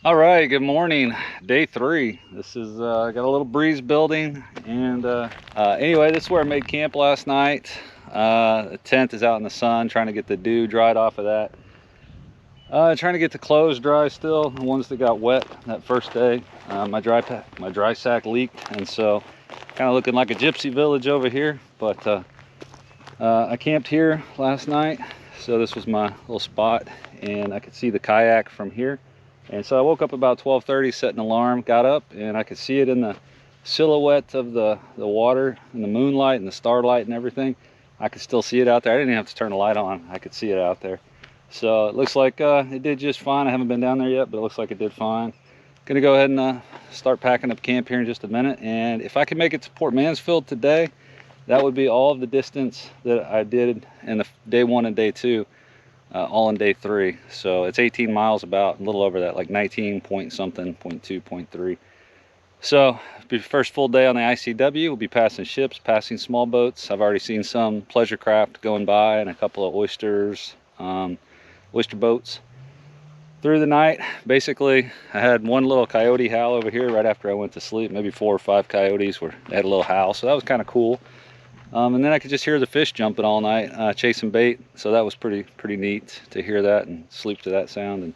All right, good morning. Day 3. This is got a little breeze building, and anyway, this is where I made camp last night. The tent is out in the sun, trying to get the dew dried off of that. Trying to get the clothes dry still, the ones that got wet that first day. My dry sack leaked, and so kind of looking like a gypsy village over here. But I camped here last night, so this was my little spot, and I could see the kayak from here. And so I woke up about 12:30, set an alarm, got up, and I could see it in the silhouette of the water and the moonlight and the starlight and everything. I could still see it out there. I didn't even have to turn the light on. I could see it out there. So it looks like it did just fine. I haven't been down there yet, but it looks like it did fine. Gonna go ahead and start packing up camp here in just a minute. And if I can make it to Port Mansfield today, that would be all of the distance that I did in the day 1 and day 2. All in day 3, so it's 18 miles, about a little over that, like 19 point something, 0.2, 0.3. So be first full day on the ICW. We'll be passing ships, passing small boats. I've already seen some pleasure craft going by and a couple of oyster boats. Through the night, basically, I had one little coyote howl over here right after I went to sleep. Maybe 4 or 5 coyotes they had a little howl, so that was kind of cool. And then I could just hear the fish jumping all night, chasing bait. So that was pretty neat to hear that and sleep to that sound. And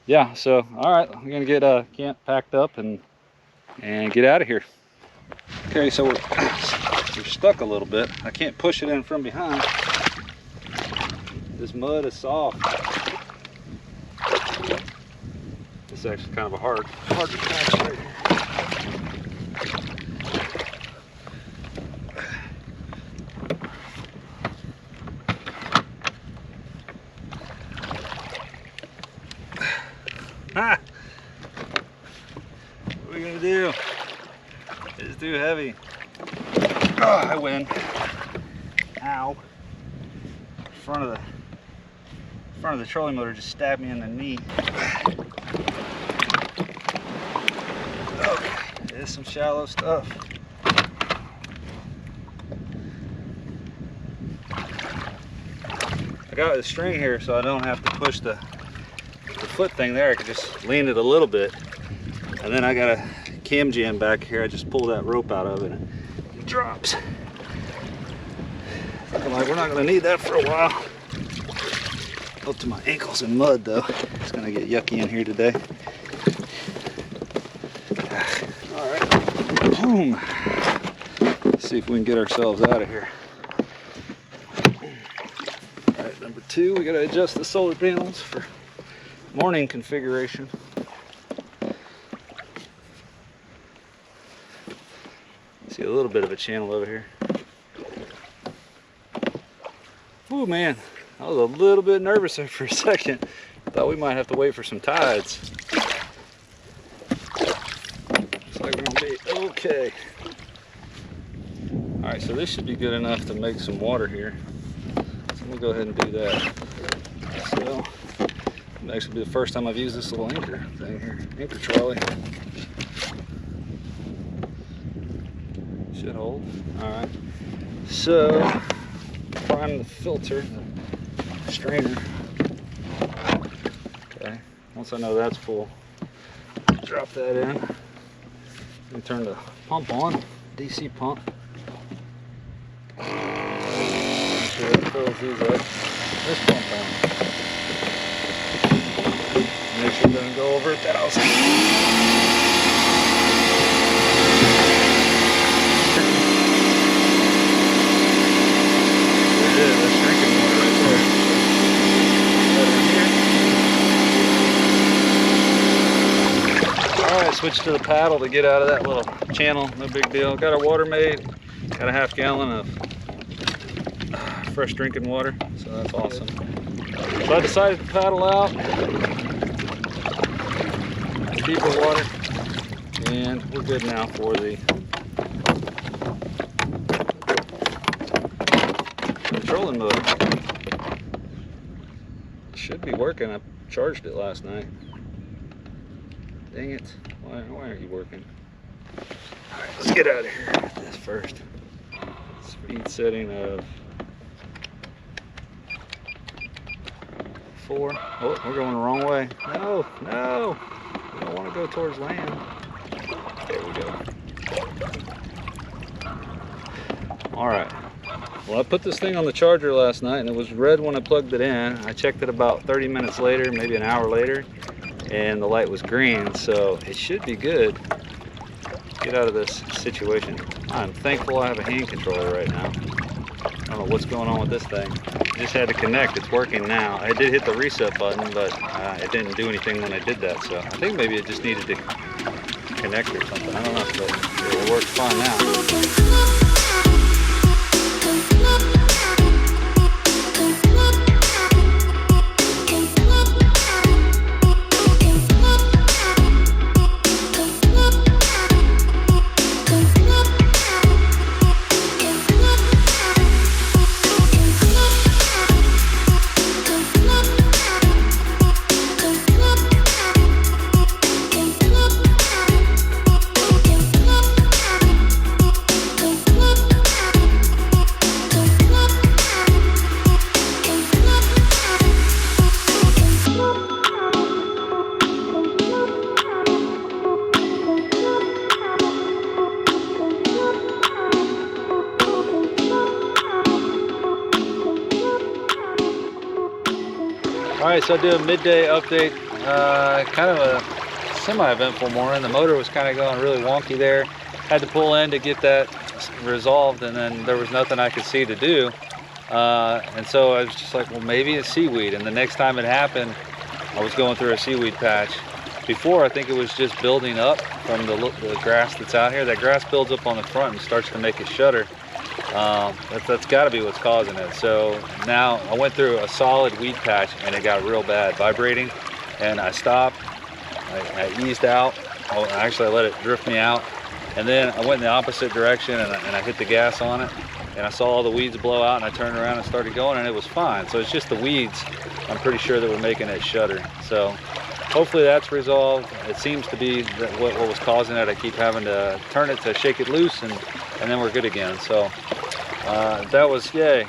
yeah, so all right, we're gonna get camp packed up and get out of here. Okay, so we're stuck a little bit. I can't push it in from behind. This mud is soft. It's actually kind of a hard to catch right here. Ah! What are we gonna do? It's too heavy. Oh, I win. Ow. Front of the trolling motor just stabbed me in the knee. Okay, there's some shallow stuff. I got the string here so I don't have to push the foot thing there. I could just lean it a little bit, and then I got a cam jam back here. I just pull that rope out of it and it drops. Looking like we're not going to need that for a while. Up to my ankles in mud though. It's going to get yucky in here today. All right, boom. Let's see if we can get ourselves out of here. All right, number 2, we got to adjust the solar panels for morning configuration. See a little bit of a channel over here. Oh man, I was a little bit nervous there for a second. Thought we might have to wait for some tides. Looks like we're gonna be okay. All right, so this should be good enough to make some water here. So we'll go ahead and do that. So it'll actually be the first time I've used this little anchor thing here, anchor trolley. Should hold. All right. So prime the filter, the strainer. Okay. Once I know that's full, drop that in. And turn the pump on, DC pump. Make sure that fills these up. This pump on. Make sure it doesn't go over 1,000. There it is, that's drinking water right there. Alright, switch to the paddle to get out of that little channel, no big deal. Got our water made, got a half gallon of fresh drinking water, so that's awesome. So I decided to paddle out, deeper water, and we're good now for the trolling motor. Should be working. I charged it last night. Dang it. Why aren't you working? Alright, let's get out of here. This first. Speed setting of 4. Oh, we're going the wrong way. No, no. We don't want to go towards land. There we go. All right. Well, I put this thing on the charger last night and it was red when I plugged it in. I checked it about 30 minutes later, maybe an hour later, and the light was green, so it should be good. Get out of this situation. I'm thankful I have a hand controller right now. I don't know what's going on with this thing. Just had to connect. It's working now. I did hit the reset button, but it didn't do anything when I did that, so I think maybe it just needed to connect or something. I don't know, but it works fine now. Alright, so I do a midday update, kind of a semi-eventful morning. The motor was kind of going really wonky there. Had to pull in to get that resolved, and then there was nothing I could see to do. And so I was just like, well, maybe it's seaweed. And the next time it happened, I was going through a seaweed patch. Before, I think it was just building up from the grass that's out here. That grass builds up on the front and starts to make it shudder. That's got to be what's causing it. So now I went through a solid weed patch and it got real bad, vibrating, and I stopped. I eased out. Actually, I let it drift me out, and then I went in the opposite direction and I hit the gas on it, and I saw all the weeds blow out, and I turned around and started going, and it was fine. So it's just the weeds, I'm pretty sure, that were making it shudder. So hopefully that's resolved. It seems to be that what was causing it. I keep having to turn it to shake it loose, and then we're good again. So that was yay.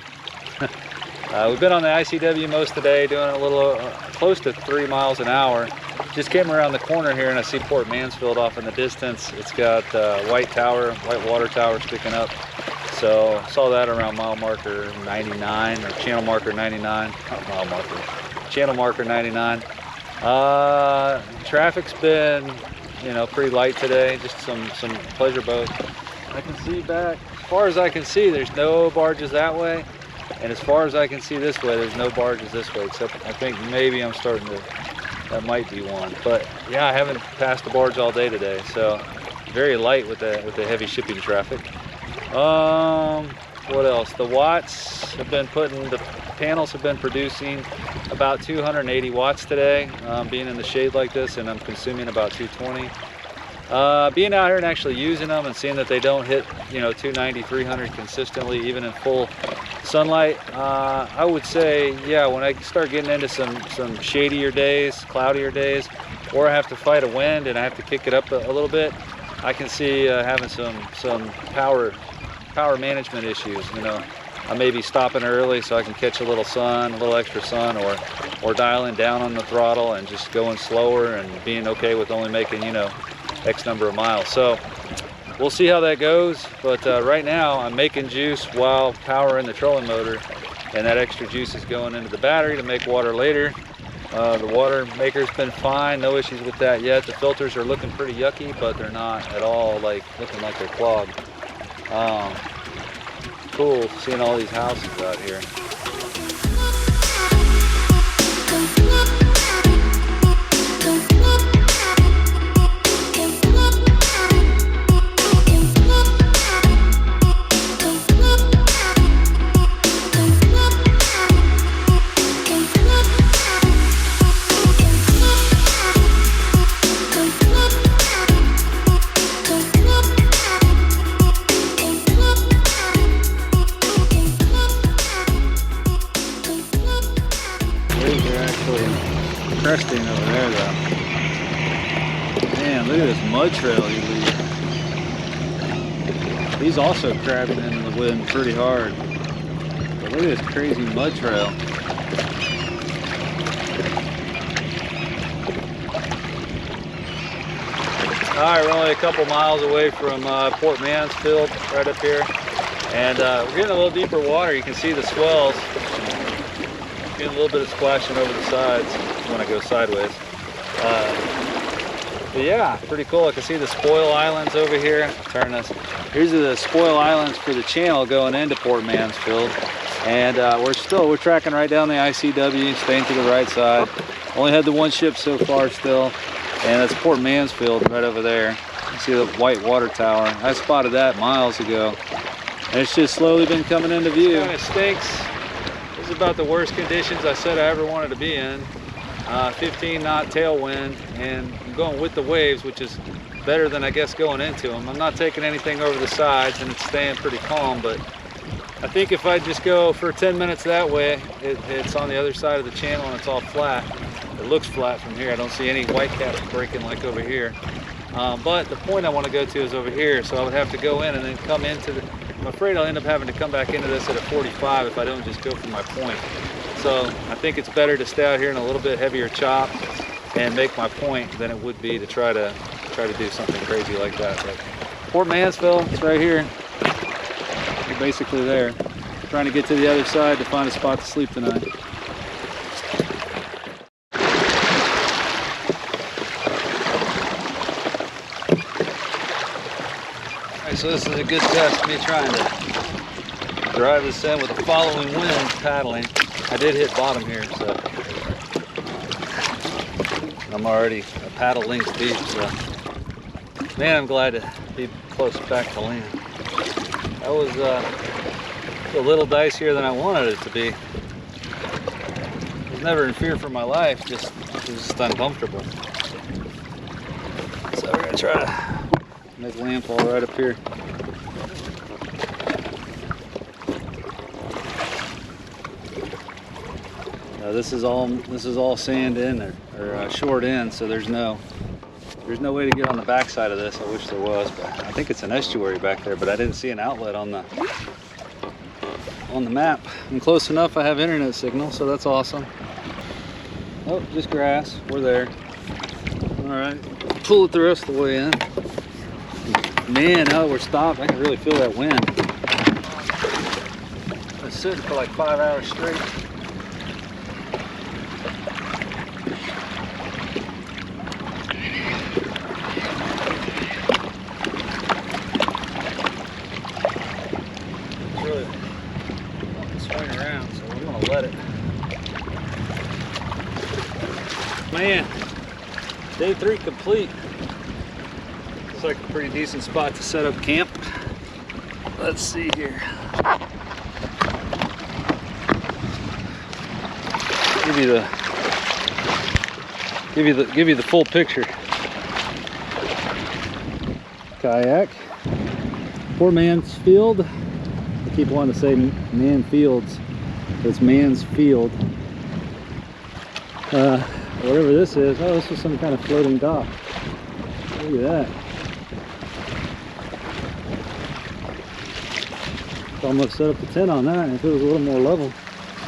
We've been on the ICW most of the day, doing a little close to 3 miles an hour. Just came around the corner here and I see Port Mansfield off in the distance. It's got white water tower sticking up. So saw that around mile marker 99, or channel marker 99. Not mile marker, channel marker 99. Traffic's been, pretty light today. Just some pleasure boats. I can see back, as far as I can see, there's no barges that way. And as far as I can see this way, there's no barges this way, except I think maybe I'm starting to, that might be one. But yeah, I haven't passed the barge all day today, so very light with the heavy shipping traffic. What else? The watts have been the panels have been producing about 280 watts today, being in the shade like this, and I'm consuming about 220. Being out here and actually using them and seeing that they don't hit 290, 300 consistently, even in full sunlight, I would say, yeah, when I start getting into some shadier days, cloudier days, or I have to fight a wind and I have to kick it up a little bit, I can see having some power management issues. I may be stopping early so I can catch a little extra sun, or dialing down on the throttle and just going slower and being okay with only making X number of miles. So we'll see how that goes, but right now I'm making juice while powering the trolling motor, and that extra juice is going into the battery to make water later. The water maker's been fine, no issues with that yet. The filters are looking pretty yucky, but they're not at all looking like they're clogged. Cool seeing all these houses out here. Cresting over there though. Man, look at this mud trail he leaves. He's also crabbing into the wind pretty hard. But look at this crazy mud trail. Alright, we're only a couple miles away from Port Mansfield, right up here. And we're getting a little deeper water. You can see the swells. Getting a little bit of splashing over the sides when I go sideways. But yeah, pretty cool. I can see the spoil islands over here. Turn this. Here's the spoil islands for the channel going into Port Mansfield. And we're tracking right down the ICW, staying to the right side. Only had the one ship so far still. And that's Port Mansfield right over there. You see the white water tower. I spotted that miles ago. And it's just slowly been coming into view. It kind of stinks. This is about the worst conditions I said I ever wanted to be in. 15 knot tailwind, and I'm going with the waves, which is better than I guess going into them. I'm not taking anything over the sides, and it's staying pretty calm, but I think if I just go for 10 minutes that way, it's on the other side of the channel and it's all flat. It looks flat from here. I don't see any white caps breaking like over here. But the point I want to go to is over here, so I would have to go in and then come into the... I'm afraid I'll end up having to come back into this at a 45 if I don't just go for my point. So I think it's better to stay out here in a little bit heavier chop and make my point than it would be to try to do something crazy like that. But Port Mansfield, it's right here. We're basically there. Trying to get to the other side to find a spot to sleep tonight. So this is a good test of me trying to drive this in with a following wind paddling. I did hit bottom here, so I'm already a paddle length deep, so man, I'm glad to be close back to land. That was a little dicier than I wanted it to be. I was never in fear for my life, it was just uncomfortable. So we're gonna try to make landfall right up here. This is all sand in or short end, so there's no way to get on the back side of this. I wish there was, but I think it's an estuary back there, but I didn't see an outlet on the map. I'm close enough. I have internet signal, so that's awesome. Oh, just grass. We're there. All right, pull it the rest of the way in. Man, now that we're stopped, I can really feel that wind. I've been sitting for like 5 hours straight. It's really swing around, so we're gonna let it. Man, day 3 complete. Looks like a pretty decent spot to set up camp. Let's see here. Give you the full picture. Kayak, Port Mansfield. I keep wanting to say Manfields, but it's Mansfield. Whatever this is. Oh, this is some kind of floating dock. Look at that. Almost set up the tent on that if it was a little more level.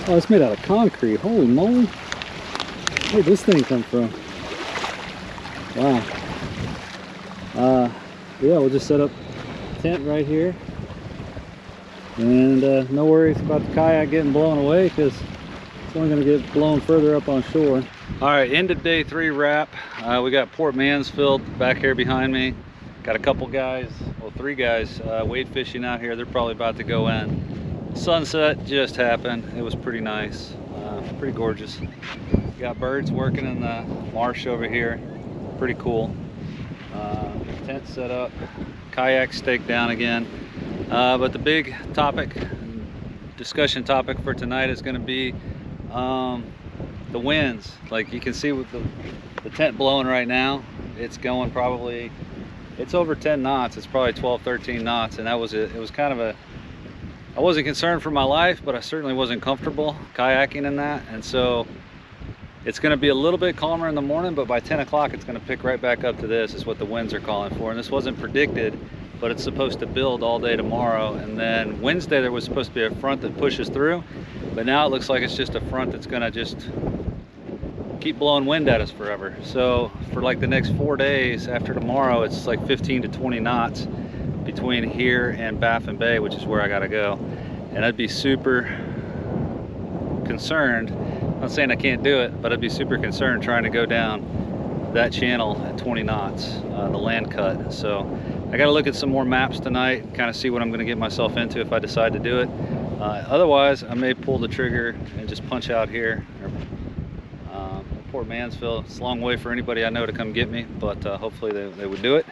Oh, it's made out of concrete. Holy moly. Where'd this thing come from? Wow. Yeah, we'll just set up the tent right here. And no worries about the kayak getting blown away because it's only going to get blown further up on shore. All right, end of day 3 wrap. We got Port Mansfield back here behind me. Got a couple guys, well 3 guys wade fishing out here. They're probably about to go in. Sunset just happened. It was pretty nice, pretty gorgeous. Got birds working in the marsh over here. Pretty cool. Tent set up, kayak staked down again. But the big topic, discussion topic for tonight is going to be the winds. Like you can see with the tent blowing right now, it's going probably, it's over 10 knots. It's probably 12, 13 knots. And that was it. It was kind of a, I wasn't concerned for my life, but I certainly wasn't comfortable kayaking in that. And so it's going to be a little bit calmer in the morning, but by 10 o'clock it's going to pick right back up to this, is what the winds are calling for. And this wasn't predicted, but it's supposed to build all day tomorrow. And then Wednesday there was supposed to be a front that pushes through, but now it looks like it's just a front that's going to just keep blowing wind at us forever. So for like the next 4 days after tomorrow, it's like 15 to 20 knots between here and Baffin Bay, which is where I gotta go. And I'd be super concerned, I'm not saying I can't do it, but I'd be super concerned trying to go down that channel at 20 knots, the land cut. So I got to look at some more maps tonight, kind of see what I'm going to get myself into if I decide to do it. Otherwise, I may pull the trigger and just punch out here, Port Mansfield. It's a long way for anybody I know to come get me, but hopefully they would do it.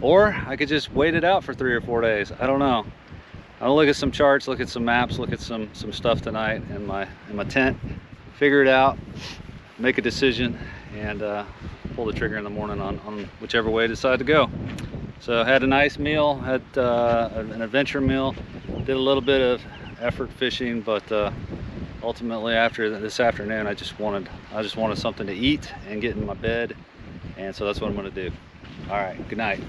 Or I could just wait it out for 3 or 4 days. I don't know. I'll look at some charts, look at some maps, look at some stuff tonight in my tent, figure it out, make a decision, and pull the trigger in the morning on whichever way I decide to go. So I had a nice meal, had an adventure meal, did a little bit of effort fishing, but ultimately after this afternoon I just wanted something to eat and get in my bed, and so that's what I'm going to do. All right, good night.